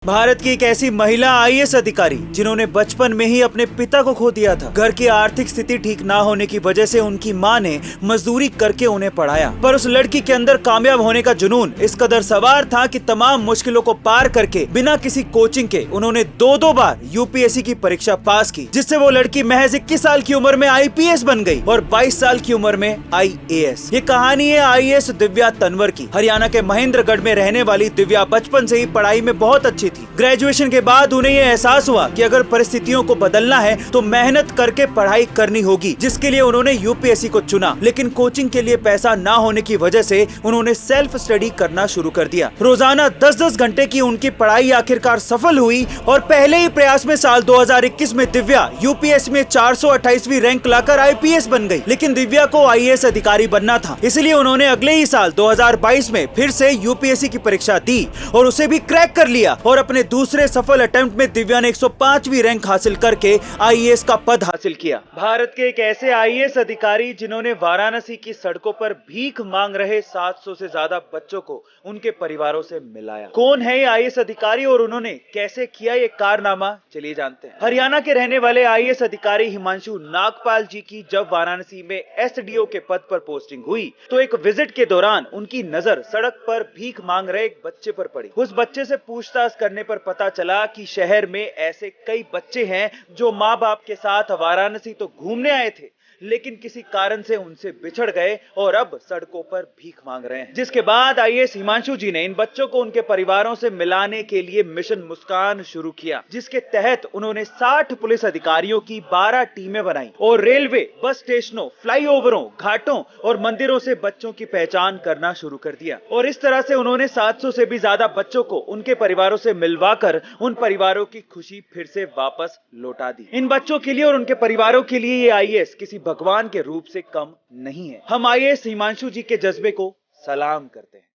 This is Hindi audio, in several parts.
भारत की एक ऐसी महिला आईएएस अधिकारी जिन्होंने बचपन में ही अपने पिता को खो दिया था। घर की आर्थिक स्थिति ठीक ना होने की वजह से उनकी मां ने मजदूरी करके उन्हें पढ़ाया, पर उस लड़की के अंदर कामयाब होने का जुनून इस कदर सवार था कि तमाम मुश्किलों को पार करके बिना किसी कोचिंग के उन्होंने दो बार यूपीएससी की परीक्षा पास की, जिससे वो लड़की महज 21 साल की उम्र में आईपीएस बन गई और 22 साल की उम्र में आईएएस। ये कहानी है आईएएस दिव्या तंवर की। हरियाणा के महेंद्रगढ़ में रहने वाली दिव्या बचपन से ही पढ़ाई में बहुत अच्छी थी। ग्रेजुएशन के बाद उन्हें यह एहसास हुआ कि अगर परिस्थितियों को बदलना है तो मेहनत करके पढ़ाई करनी होगी, जिसके लिए उन्होंने यूपीएससी को चुना। लेकिन कोचिंग के लिए पैसा ना होने की वजह से उन्होंने सेल्फ स्टडी करना शुरू कर दिया। रोजाना 10-10 घंटे की उनकी पढ़ाई आखिरकार सफल हुई और पहले ही प्रयास में साल 2021 में दिव्या यूपीएससी में 428वीं रैंक लाकर आईपीएस बन गई। लेकिन दिव्या को आईएएस अधिकारी बनना था, इसलिए उन्होंने अगले ही साल 2022 में फिर से यूपीएससी की परीक्षा दी और उसे भी क्रैक कर लिया और अपने दूसरे सफल अटेम्प्ट में दिव्या ने 105वीं रैंक हासिल करके आईएएस का पद हासिल किया। भारत के एक ऐसे आईएएस अधिकारी जिन्होंने वाराणसी की सड़कों पर भीख मांग रहे 700 से ज्यादा बच्चों को उनके परिवारों से मिलाया। कौन है ये आईएएस अधिकारी और उन्होंने कैसे किया ये कारनामा, चलिए जानते हैं। हरियाणा के रहने वाले आईएएस अधिकारी हिमांशु नागपाल जी की जब वाराणसी में एसडीओ के पद पर पोस्टिंग हुई तो एक विजिट के दौरान उनकी नजर सड़क पर भीख मांग रहे एक बच्चे पर पड़ी। उस बच्चे से पूछताछ करने पर पता चला कि शहर में ऐसे कई बच्चे हैं जो माँ बाप के साथ वाराणसी तो घूमने आए थे, लेकिन किसी कारण से उनसे बिछड़ गए और अब सड़कों पर भीख मांग रहे हैं। जिसके बाद आईएएस हिमांशु जी ने इन बच्चों को उनके परिवारों से मिलाने के लिए मिशन मुस्कान शुरू किया, जिसके तहत उन्होंने 60 पुलिस अधिकारियों की 12 टीमें बनाई और रेलवे, बस स्टेशनों, फ्लाईओवरों, घाटों और मंदिरों से बच्चों की पहचान करना शुरू कर दिया। और इस तरह से उन्होंने 700 से भी ज्यादा बच्चों को उनके परिवारों से मिलवाकर उन परिवारों की खुशी फिर से वापस लौटा दी। इन बच्चों के लिए और उनके परिवारों के लिए ये आईएएस किसी भगवान के रूप से कम नहीं है। हम आईएएस हिमांशु जी के जज्बे को सलाम करते हैं।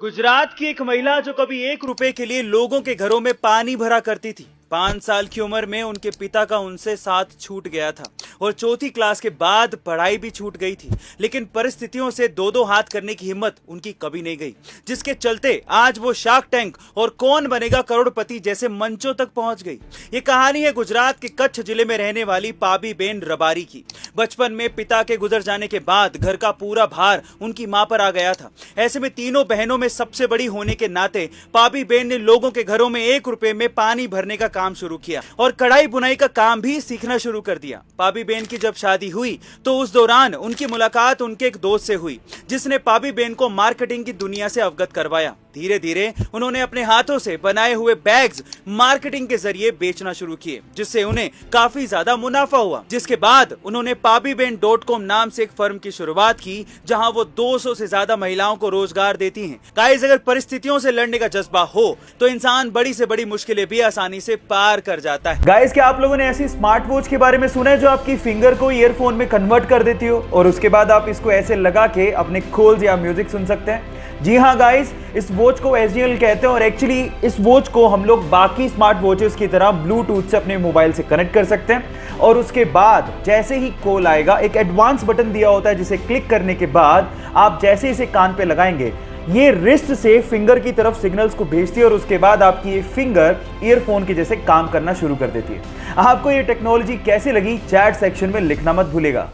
गुजरात की एक महिला जो कभी 1 रुपए के लिए लोगों के घरों में पानी भरा करती थी, 5 साल की उम्र में उनके पिता का उनसे साथ छूट गया था और 4th क्लास के बाद पढ़ाई भी छूट गई थी। लेकिन परिस्थितियों से दो हाथ करने की हिम्मत उनकी कभी नहीं गई, जिसके चलते आज वो शार्क टैंक और कौन बनेगा करोड़पति जैसे मंचों तक पहुंच गई। ये कहानी है गुजरात के कच्छ जिले में रहने वाली पाबीबेन रबारी की। बचपन में पिता के गुजर जाने के बाद घर का पूरा भार उनकी मां पर आ गया था। ऐसे में तीनों बहनों में सबसे बड़ी होने के नाते पाबीबेन ने लोगों के घरों में 1 रुपए में पानी भरने का काम शुरू किया और कढ़ाई बुनाई का काम भी सीखना शुरू कर दिया। पाबीबेन की जब शादी हुई तो उस दौरान उनकी मुलाकात उनके एक दोस्त से हुई, जिसने पाबीबेन को मार्केटिंग की दुनिया से अवगत करवाया। धीरे धीरे उन्होंने अपने हाथों से बनाए हुए बैग्स मार्केटिंग के जरिए बेचना शुरू किए, जिससे उन्हें काफी ज्यादा मुनाफा हुआ। जिसके बाद उन्होंने pabiben.com नाम से एक फर्म की शुरुआत की, जहां वो 200 से ज्यादा महिलाओं को रोजगार देती हैं। गाइस, अगर परिस्थितियों से लड़ने का जज्बा हो तो इंसान बड़ी से बड़ी मुश्किलें भी आसानी से पार कर जाता है। गाइस, क्या आप लोगों ने ऐसी स्मार्ट वॉच के बारे में सुना है जो आपकी फिंगर को ईयरफोन में कन्वर्ट कर देती हो और उसके बाद आप इसको ऐसे लगा के अपने खोल्स या म्यूजिक सुन सकते हैं? जी हाँ गाइस, इस वॉच को एसजीएल कहते हैं और एक्चुअली इस वॉच को हम लोग बाकी स्मार्ट वॉचेस की तरह ब्लूटूथ से अपने मोबाइल से कनेक्ट कर सकते हैं और उसके बाद जैसे ही कॉल आएगा एक एडवांस बटन दिया होता है, जिसे क्लिक करने के बाद आप जैसे इसे कान पे लगाएंगे ये रिस्ट से फिंगर की तरफ सिग्नल्स को भेजती है और उसके बाद आपकी ये फिंगर ईयरफोन के जैसे काम करना शुरू कर देती है। आपको ये टेक्नोलॉजी कैसी लगी चैट सेक्शन में लिखना मत भूलिएगा।